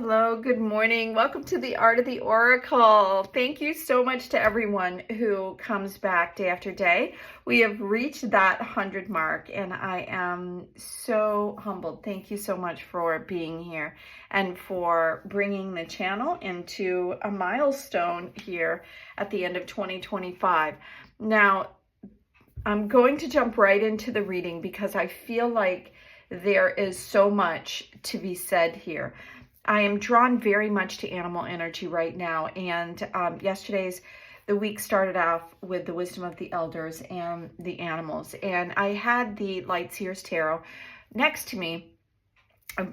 Hello, good morning. Welcome to the Art of the Oracle. Thank you so much to everyone who comes back day after day. We have reached that 100 mark and I am so humbled. Thank you so much for being here and for bringing the channel into a milestone here at the end of 2025. Now, I'm going to jump right into the reading because I feel like there is so much to be said here. I am drawn very much to animal energy right now, and the week started off with the wisdom of the elders and the animals, and I had the Light Seer's Tarot next to me,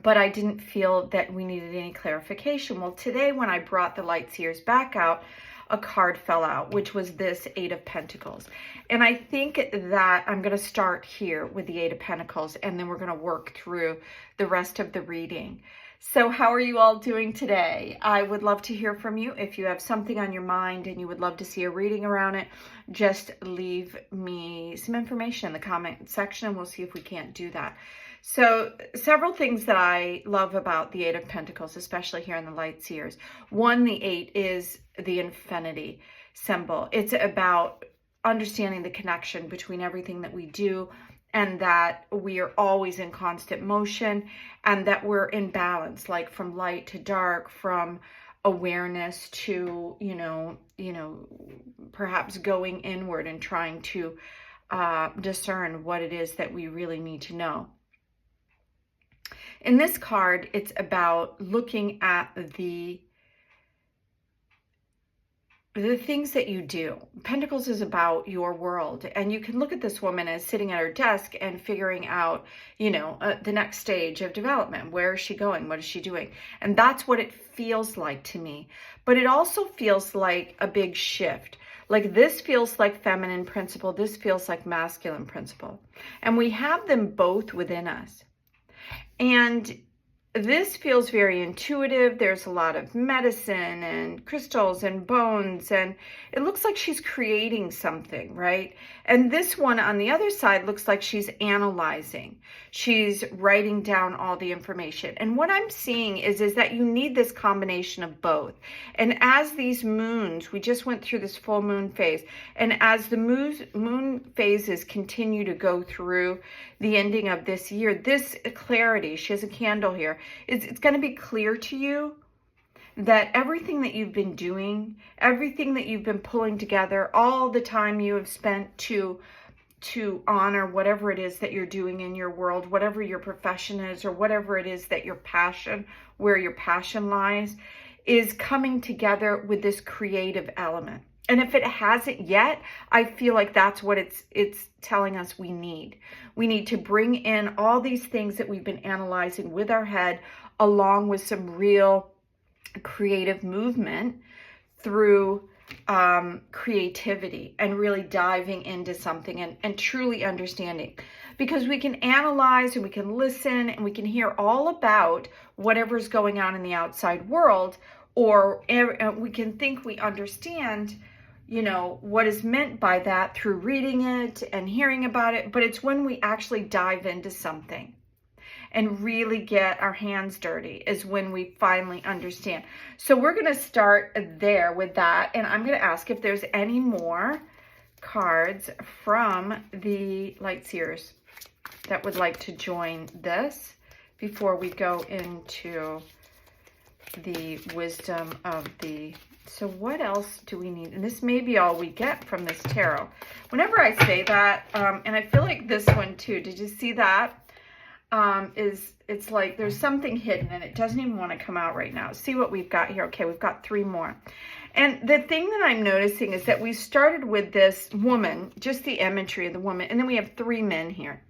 but I didn't feel that we needed any clarification. Well, today when I brought the Light Seers back out, a card fell out, which was this Eight of Pentacles. And I think that I'm going to start here with the Eight of Pentacles, and then we're going to work through the rest of the reading. So how are you all doing today? I would love to hear from you. If you have something on your mind and you would love to see a reading around it, just leave me some information in the comment section and we'll see if we can't do that. So several things that I love about the Eight of Pentacles, especially here in the Light Seers. One, the eight is the infinity symbol. It's about understanding the connection between everything that we do and that we are always in constant motion and that we're in balance, like from light to dark, from awareness to, perhaps going inward and trying to discern what it is that we really need to know. In this card, it's about looking at the things that you do. Pentacles is about your world, and you can look at this woman as sitting at her desk and figuring out, the next stage of development. Where is she going? What is she doing? And that's what it feels like to me. But it also feels like a big shift. Like this feels like feminine principle. This feels like masculine principle. And we have them both within us. And this feels very intuitive. There's a lot of medicine and crystals and bones, and it looks like she's creating something, right? And this one on the other side looks like she's analyzing. She's writing down all the information. And what I'm seeing is that you need this combination of both. And as these moons, we just went through this full moon phase, and as the moon phases continue to go through the ending of this year, this clarity, she has a candle here, it's going to be clear to you that everything that you've been doing, everything that you've been pulling together, all the time you have spent to honor whatever it is that you're doing in your world, whatever your profession is, or whatever it is that where your passion lies, is coming together with this creative element. And if it hasn't yet, I feel like that's what it's telling us we need. We need to bring in all these things that we've been analyzing with our head, along with some real creative movement through creativity and really diving into something and truly understanding. Because we can analyze and we can listen and we can hear all about whatever's going on in the outside world, or we can think we understand what is meant by that through reading it and hearing about it. But it's when we actually dive into something and really get our hands dirty is when we finally understand. So we're going to start there with that. And I'm going to ask if there's any more cards from the Light Seers that would like to join this before we go into the wisdom of the... So what else do we need? And this may be all we get from this tarot. Whenever I say that, and I feel like this one too, did you see that? It's like there's something hidden and it doesn't even want to come out right now. See what we've got here. Okay, we've got three more. And the thing that I'm noticing is that we started with this woman, just the imagery of the woman, and then we have three men here.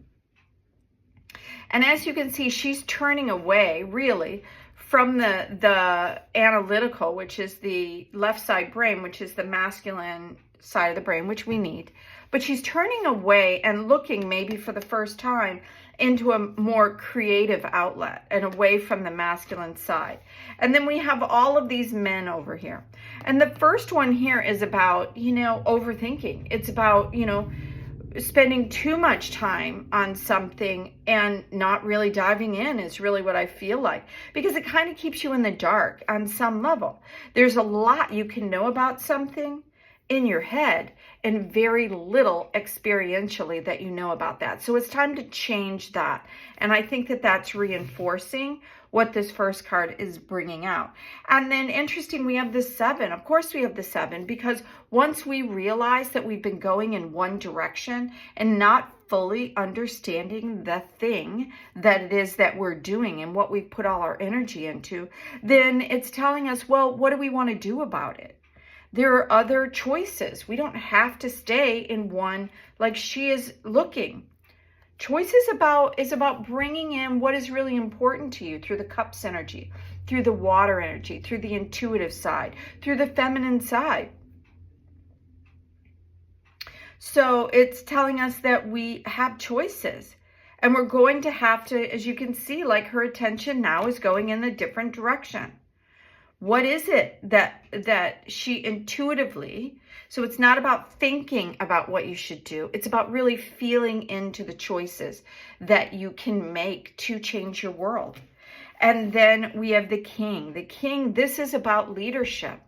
And as you can see, she's turning away, really, from the analytical, which is the left side brain, which is the masculine side of the brain, which we need. But she's turning away and looking maybe for the first time into a more creative outlet and away from the masculine side. And then we have all of these men over here. And the first one here is about, overthinking. It's about, spending too much time on something and not really diving in is really what I feel like, because it kind of keeps you in the dark on some level. There's a lot you can know about something in your head and very little experientially that you know about that. So it's time to change that. And I think that that's reinforcing what this first card is bringing out. And then interesting, we have the 7. Of course we have the 7, because once we realize that we've been going in one direction and not fully understanding the thing that it is that we're doing and what we put all our energy into, then it's telling us, well, what do we want to do about it? There are other choices. We don't have to stay in one like she is looking. Choice is about bringing in what is really important to you through the cups energy, through the water energy, through the intuitive side, through the feminine side. So it's telling us that we have choices, and we're going to have to, as you can see, like her attention now is going in a different direction. What is it that she intuitively, so it's not about thinking about what you should do. It's about really feeling into the choices that you can make to change your world. And then we have the king. The king, this is about leadership.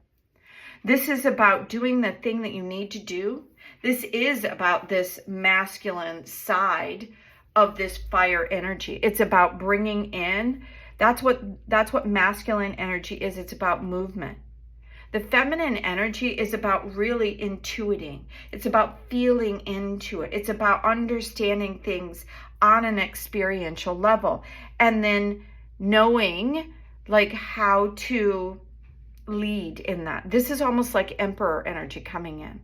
This is about doing the thing that you need to do. This is about this masculine side of this fire energy. It's about bringing in, that's what masculine energy is. It's about movement. The feminine energy is about really intuiting. It's about feeling into it. It's about understanding things on an experiential level, and then knowing like how to lead in that. This is almost like emperor energy coming in.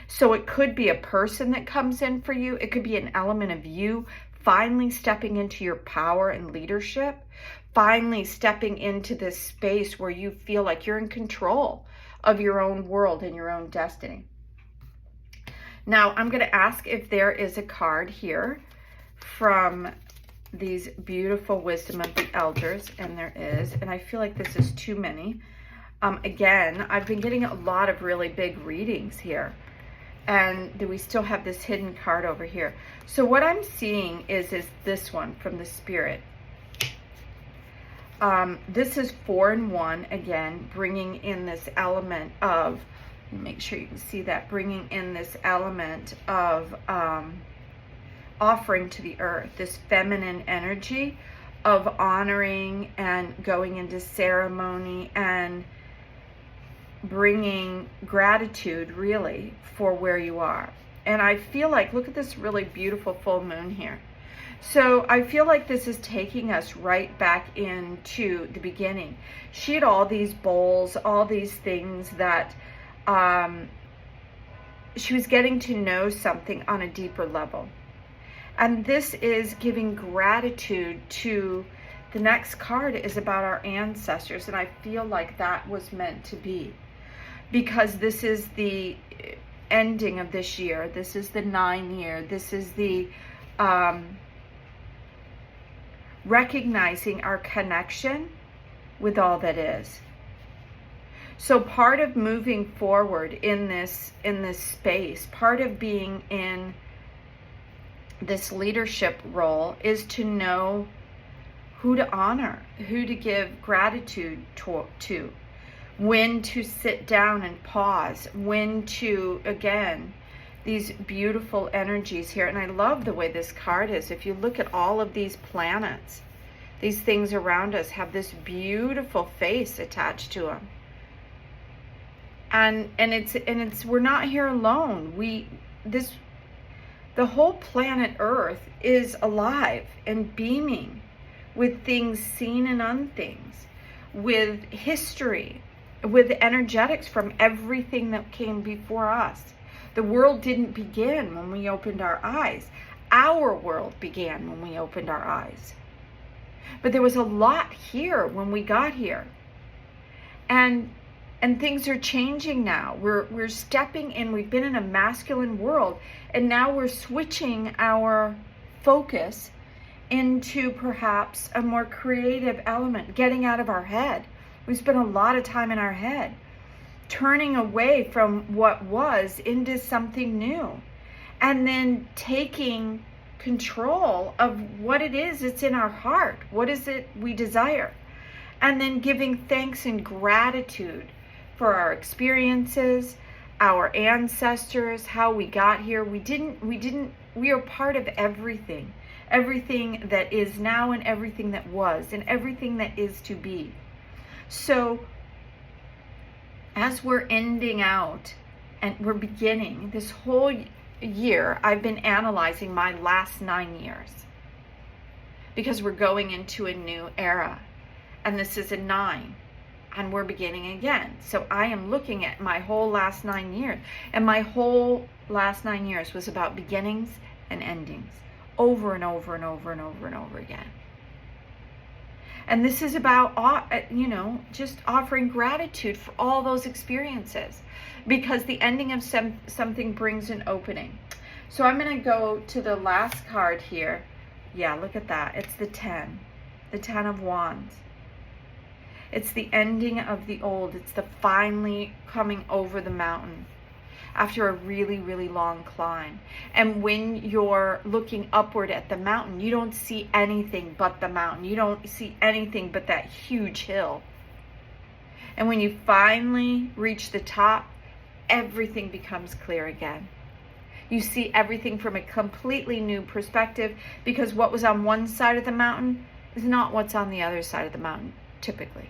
So it could be a person that comes in for you. It could be an element of you finally stepping into your power and leadership, finally stepping into this space where you feel like you're in control of your own world and your own destiny. Now, I'm going to ask if there is a card here from these beautiful wisdom of the elders, and there is, and I feel like this is too many. Again, I've been getting a lot of really big readings here. And do we still have this hidden card over here? So what I'm seeing is this one from the Spirit. This is 4 and 1, again, bringing in this element of, make sure you can see that, bringing in this element of offering to the earth, this feminine energy of honoring and going into ceremony and bringing gratitude really for where you are. And I feel like, look at this really beautiful full moon here. So I feel like this is taking us right back into the beginning. She had all these bowls, all these things that she was getting to know something on a deeper level. And this is giving gratitude to, the next card is about our ancestors. And I feel like that was meant to be, because this is the ending of this year. This is the 9 year. This is the recognizing our connection with all that is. So part of moving forward in this space, part of being in this leadership role, is to know who to honor, who to give gratitude to, when to sit down and pause, when to, again, these beautiful energies here. And I love the way this card is. If you look at all of these planets, these things around us have this beautiful face attached to them. And it's we're not here alone. The whole planet Earth is alive and beaming with things seen and unthings, with history, with energetics from everything that came before us. The world didn't begin when we opened our eyes. Our world began when we opened our eyes. But there was a lot here when we got here. And things are changing now. We're stepping in. We've been in a masculine world, and now we're switching our focus into perhaps a more creative element, getting out of our head. We spent a lot of time in our head, turning away from what was into something new. and then taking control of what it is that's in our heart. What is it we desire? And then giving thanks and gratitude for our experiences, our ancestors, how we got here. We are part of everything. Everything that is now and everything that was and everything that is to be. So as we're ending out and we're beginning this whole year, I've been analyzing my last 9 years because we're going into a new era, and this is a 9 and we're beginning again. So I am looking at my whole last 9 years, and my whole last 9 years was about beginnings and endings over and over and over and over and over again. And this is about, just offering gratitude for all those experiences, because the ending of something brings an opening. So I'm going to go to the last card here. Yeah, look at that. It's the 10 of Wands. It's the ending of the old. It's the finally coming over the mountain after a really, really long climb. And when you're looking upward at the mountain, you don't see anything but the mountain. You don't see anything but that huge hill. And when you finally reach the top, everything becomes clear again. You see everything from a completely new perspective, because what was on one side of the mountain is not what's on the other side of the mountain, typically.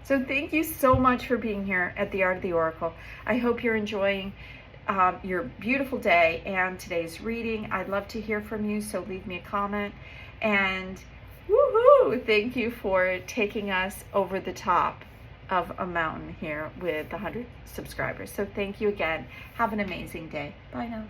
So thank you so much for being here at the Art of the Oracle. I hope you're enjoying your beautiful day and today's reading. I'd love to hear from you, so leave me a comment. And woohoo! Thank you for taking us over the top of a mountain here with 100 subscribers. So thank you again. Have an amazing day. Bye now.